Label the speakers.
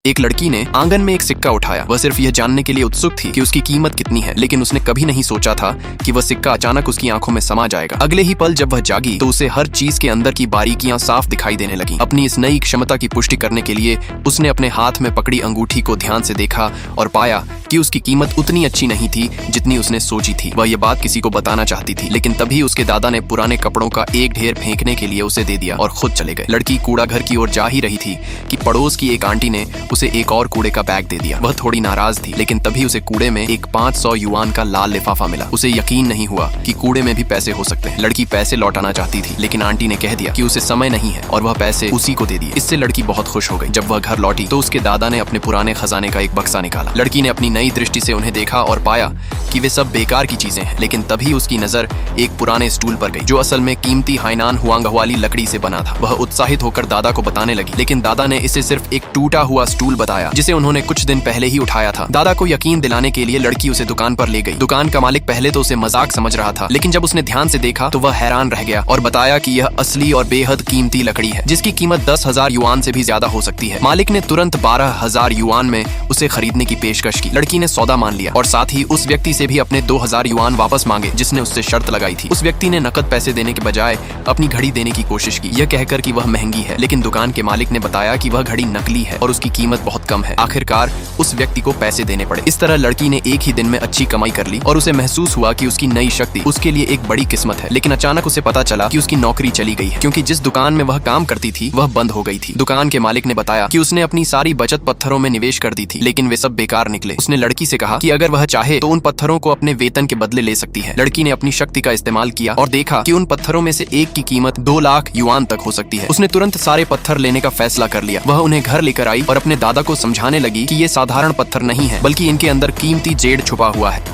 Speaker 1: एक लड़की ने आंगन में एक सिक्का उठाया। वह सिर्फ यह जानने के लिए उत्सुक थी कि उसकी कीमत कितनी है, लेकिन उसने कभी नहीं सोचा था कि वह सिक्का अचानक उसकी आंखों में समा जाएगा। अगले ही पल जब वह जागी तो उसे हर चीज के अंदर की बारीकियां साफ दिखाई देने लगी। अपनी इस नई क्षमता की पुष्टि करने के लिए उसने अपने हाथ में पकड़ी अंगूठी को ध्यान से देखा और पाया कि उसकी कीमत उतनी अच्छी नहीं थी जितनी उसने सोची थी। वह यह बात किसी को बताना चाहती थी, लेकिन तभी उसके दादा ने पुराने कपड़ों का एक ढेर फेंकने के लिए उसे दे दिया और खुद चले गए। लड़की कूड़ा घर की ओर जा ही रही थी कि पड़ोस की एक आंटी ने उसे एक और कूड़े का बैग दे दिया। वह थोड़ी नाराज थी, लेकिन तभी उसे कूड़े में एक 500 युआन का लाल लिफाफा मिला। उसे यकीन नहीं हुआ कि कूड़े में भी पैसे हो सकते हैं। लड़की पैसे लौटाना चाहती थी, लेकिन आंटी ने कह दिया कि उसे समय नहीं है और वह पैसे उसी को दे दिए। इससे लड़की बहुत खुश हो गई। जब वह घर लौटी तो उसके दादा ने अपने पुराने खजाने का एक बक्सा निकाला। लड़की ने अपनी नई दृष्टि से उन्हें देखा और पाया कि वे सब बेकार की चीजें हैं, लेकिन तभी उसकी नजर एक पुराने स्टूल पर गई जो असल में कीमती हाइनान हुआंग वाली लकड़ी से बना था। वह उत्साहित होकर दादा को बताने लगी, लेकिन दादा ने इसे सिर्फ एक टूटा हुआ स्टूल बताया जिसे उन्होंने कुछ दिन पहले ही उठाया था। दादा को यकीन दिलाने के लिए लड़की उसे दुकान पर ले गई। दुकान का मालिक पहले तो उसे मजाक समझ रहा था, लेकिन जब उसने ध्यान से देखा तो वह हैरान रह गया और बताया कि यह असली और बेहद कीमती लकड़ी है जिसकी कीमत 10,000 युआन से भी ज्यादा हो सकती है। मालिक ने तुरंत 12,000 युआन में उसे खरीदने की पेशकश की। लड़की ने सौदा मान लिया और साथ ही उस व्यक्ति से भी अपने 2,000 युआन वापस मांगे जिसने उससे शर्त लगाई थी। उस व्यक्ति ने नकद पैसे देने के बजाय अपनी घड़ी देने की कोशिश की, यह कहकर कि वह महंगी है, लेकिन दुकान के मालिक ने बताया कि वह घड़ी नकली है और उसकी कीमत बहुत कम है। आखिरकार उस व्यक्ति को पैसे देने पड़े। इस तरह लड़की ने एक ही दिन में अच्छी कमाई कर ली और उसे महसूस हुआ कि उसकी नई शक्ति उसके लिए एक बड़ी किस्मत है। लेकिन अचानक उसे पता चला कि उसकी नौकरी चली गई है, क्योंकि जिस दुकान में वह काम करती थी वह बंद हो गई थी। दुकान के मालिक ने बताया कि उसने अपनी सारी बचत पत्थरों में निवेश कर दी थी, लेकिन वे सब बेकार निकले। उसने लड़की से कहा कि अगर वह चाहे तो उन पत्थरों को अपने वेतन के बदले ले सकती है। लड़की ने अपनी शक्ति का इस्तेमाल किया और देखा कि उन पत्थरों में से एक की कीमत 2 लाख युआन तक हो सकती है। उसने तुरंत सारे पत्थर लेने का फैसला कर लिया। वह उन्हें घर लेकर आई और अपने दादा को समझाने लगी कि ये साधारण पत्थर नहीं है, बल्कि इनके अंदर कीमती जेड छुपा हुआ है।